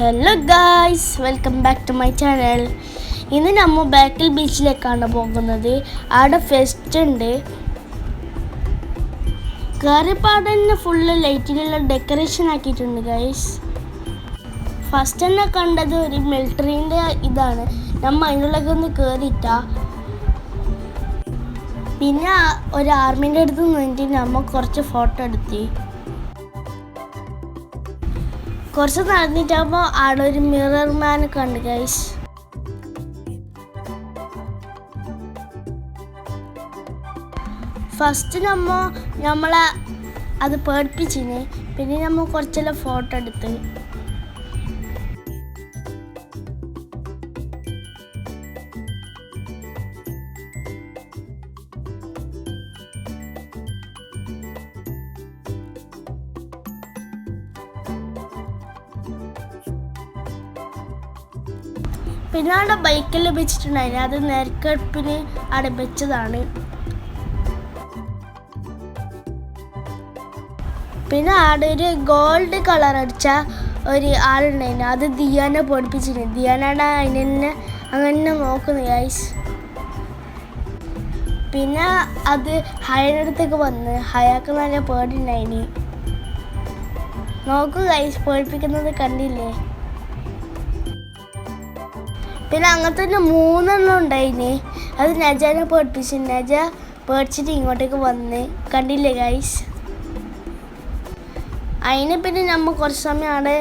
Hello guys, welcome back to my channel. ഇന്ന് നമ്മൾ ബേക്കൽ ബീച്ചിലേക്കാണ് പോകുന്നത്. അവിടെ ഫെസ്റ്റ് ഉണ്ട്. കയറിപ്പാടന്നെ ഫുള്ള് ലൈറ്റിലുള്ള ഡെക്കറേഷൻ ആക്കിയിട്ടുണ്ട് ഗായ്സ്. ഫസ്റ്റ് തന്നെ കണ്ടത് ഒരു മിലിറ്ററീൻ്റെ ഇതാണ്. നമ്മൾ അതിനുള്ളൊക്കെ ഒന്ന് കയറിയിട്ടാ. പിന്നെ ഒരു ആർമീൻ്റെ അടുത്ത് നിന്നിട്ട് നമ്മൾ കുറച്ച് ഫോട്ടോ എടുത്തി. കുറച്ച് നടന്നിട്ടാകുമ്പോൾ അവിടെ ഒരു മിറർ മാൻ കണ്ടു ഗൈസ്. ഫസ്റ്റ് നമ്മളെ അത് പേടിപ്പിച്ചിന്. പിന്നെ നമ്മൾ കുറച്ചെല്ലാം ഫോട്ടോ എടുത്ത്. പിന്നെ അവിടെ ബൈക്കിൽ വെച്ചിട്ടുണ്ടായിരുന്നു. അത് നെരക്കെടുപ്പിന് അവിടെ വെച്ചതാണ്. പിന്നെ അവിടെ ഒരു ഗോൾഡ് കളർ അടിച്ച ഒരു ആളുണ്ടായിരുന്നു. അത് ദിയാനെ പഠിപ്പിച്ചിട്ടുണ്ട്. ദിയാനാണ് അതിനെ അങ്ങനെ നോക്കുന്നത് ഗൈസ്. പിന്നെ അത് ഹയയുടെ അടുത്തേക്ക് വന്ന് ഹയാക്ക് നല്ല പേടിണ്ടായിന്. നോക്കൂ ഗൈസ്, പേടിപ്പിക്കുന്നത് കണ്ടില്ലേ? പിന്നെ അങ്ങനത്തെ തന്നെ 3 ഉണ്ടായിന്. അത് നജാനെ പേടിപ്പിച്ചു. നജ പേടിച്ചിട്ട് ഇങ്ങോട്ടേക്ക് വന്ന് കണ്ടില്ലേ ഗൈസ്. അതിന് പിന്നെ നമ്മൾ കുറച്ച് സമയം അവിടെ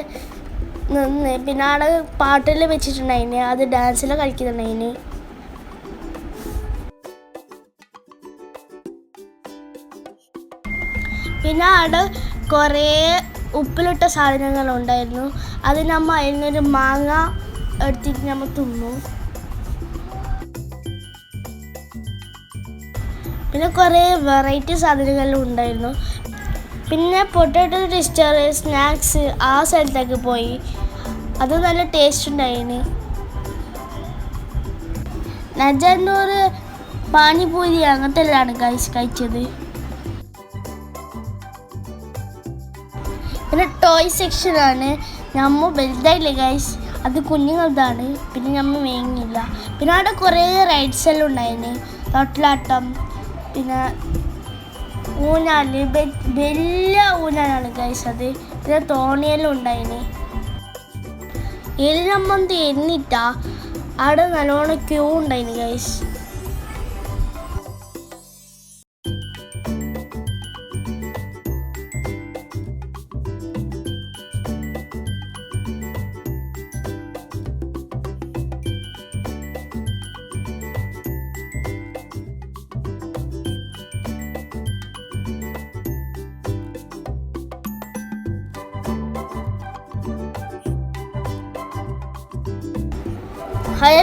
നിന്ന്. പിന്നെ അവിടെ പാട്ടെല്ലാം വെച്ചിട്ടുണ്ടായിന്. അത് ഡാൻസെല്ലാം കളിക്കുന്നുണ്ടായിന്. പിന്നെ അവിടെ കുറേ ഉപ്പിലിട്ട സാധനങ്ങളുണ്ടായിരുന്നു. അത് നമ്മൾ അതിനൊരു മാങ്ങ എടുത്തിട്ട് നമ്മൾ തിന്നു. പിന്നെ കുറേ വെറൈറ്റി സാധനങ്ങളും ഉണ്ടായിരുന്നു. പിന്നെ പൊട്ടാറ്റോ ട്വിസ്റ്റർ സ്നാക്സ് ആ സ്ഥലത്തേക്ക് പോയി. അത് നല്ല ടേസ്റ്റ് ഉണ്ടായിന്. നജന്നൂറ് പാനിപൂരി അങ്ങനത്തെ എല്ലാം കഴിച്ചത്. പിന്നെ ടോയ് സെക്ഷനാണ്. നമ്മൾ വലുതായില്ലേ ഗൈസ്, അത് കുഞ്ഞുങ്ങളതാണ്. പിന്നെ നമ്മൾ വേങ്ങിയില്ല. പിന്നെ അവിടെ കുറേ റൈഡ്സ് എല്ലാം ഉണ്ടായിന്. തൊട്ടിലാട്ടം, പിന്നെ ഊഞ്ഞാല്, വലിയ ഊഞ്ഞാലാണ് ഗൈസ് അത്. പിന്നെ തോണിയെല്ലാം ഉണ്ടായിന്. ഇതിൽ നമ്മൾ എന്നിട്ടാ അവിടെ നല്ലോണം ക്യൂ ഉണ്ടായിന് ഗൈസ്.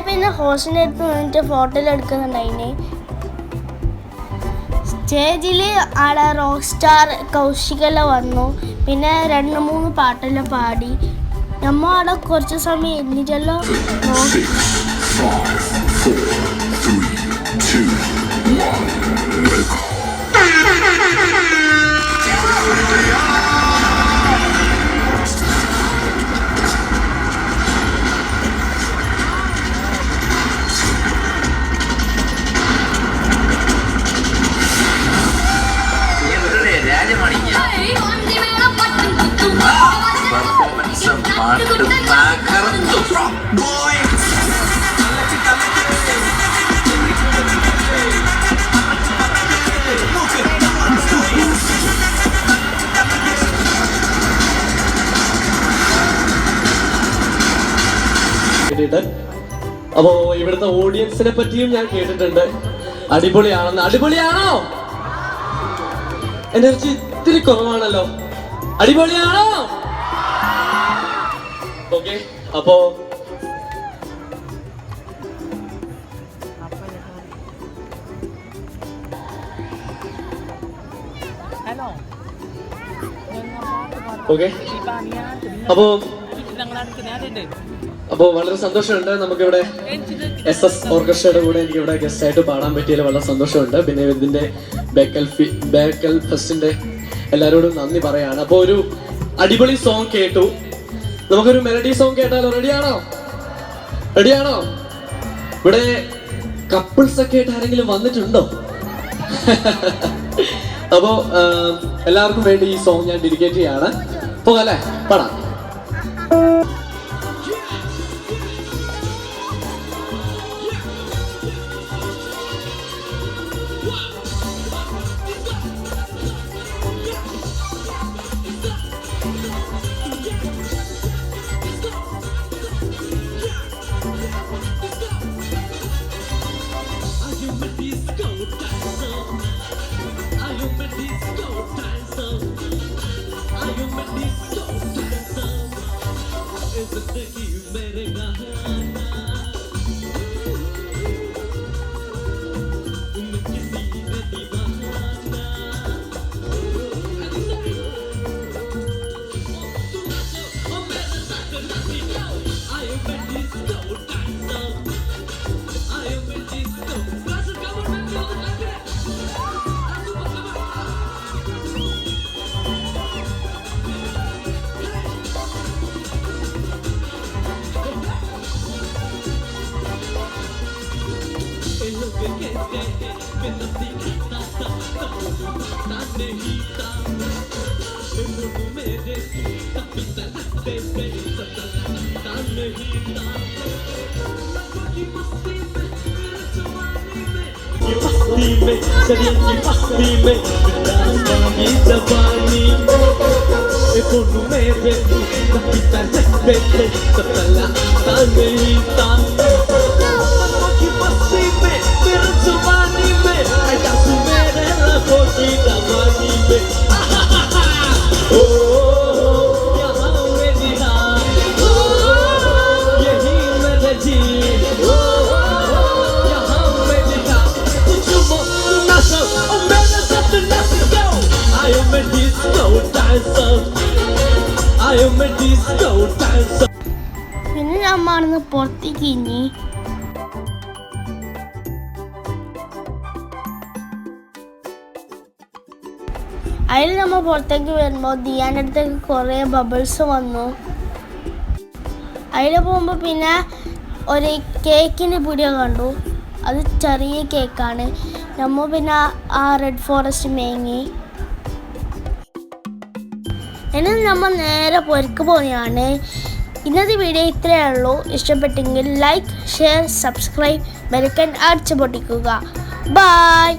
പിന്നെ ഹോസ്റ്റലിൻ്റെ അടുത്ത് നിന്നിട്ട് ഫോട്ടോ എടുക്കുന്നുണ്ടായിന്. സ്റ്റേജിൽ ആടെ റോക്ക് സ്റ്റാർ കൗശികെല്ലാം വന്നു. പിന്നെ 2-3 പാട്ടെല്ലാം പാടി. നമ്മൾ അവിടെ കുറച്ച് സമയം എന്നിട്ടെല്ലാം നോക്കി. അപ്പോ ഇവിടുത്തെ ഓഡിയൻസിനെ പറ്റിയും ഞാൻ കേട്ടിട്ടുണ്ട്. അടിപൊളിയാണെന്ന്. അടിപൊളിയാണോ? എനർജി ഇത്തിരി കുറവാണല്ലോ. അടിപൊളിയാണോ? ഓക്കെ, അപ്പോ ഓക്കെ അപ്പോ വളരെ സന്തോഷമുണ്ട്. നമുക്കിവിടെ SS ഓർക്കസ്ട്രയുടെ കൂടെ എനിക്ക് ഇവിടെ ഗസ്റ്റ് ആയിട്ട് പാടാൻ പറ്റിയതിൽ വളരെ സന്തോഷമുണ്ട്. പിന്നെ ഇതിന്റെ ബേക്കൽ ഫെസ്റ്റിന്റെ എല്ലാവരോടും നന്ദി പറയാണ്. അപ്പോൾ ഒരു അടിപൊളി സോങ് കേട്ടു. നമുക്കൊരു മെലഡി സോങ് കേട്ടാലോ? റെഡിയാണോ? ഇവിടെ കപ്പിൾസ് ഒക്കെ ആയിട്ട് ആരെങ്കിലും വന്നിട്ടുണ്ടോ? അപ്പോ എല്ലാവർക്കും വേണ്ടി ഈ സോങ് ഞാൻ ഡെഡിക്കേറ്റ് ചെയ്യാണ്. പോകല്ലേ, പാടാം. പിന്നെ നമ്മാണെന്ന് പുറത്തേക്ക് ഇനി അതിൽ നമ്മൾ പുറത്തേക്ക് വരുമ്പോൾ ദിയാൻ്റെ അടുത്തേക്ക് കുറേ ബബിൾസ് വന്നു. അതിൽ പോകുമ്പോൾ പിന്നെ ഒരു കേക്കിൻ്റെ വീഡിയോ കണ്ടു. അത് ചെറിയ കേക്കാണ്. നമ്മൾ പിന്നെ ആ റെഡ് ഫോറസ്റ്റ് മേങ്ങി. ഇനി നമ്മൾ നേരെ പൊരക്ക് പോവുകയാണ്. ഇന്നത്തെ വീഡിയോ ഇത്രയേ ഉള്ളൂ. ഇഷ്ടപ്പെട്ടെങ്കിൽ like, share, subscribe, bell icon അടിച്ച് പൊട്ടിക്കുക. ബൈ.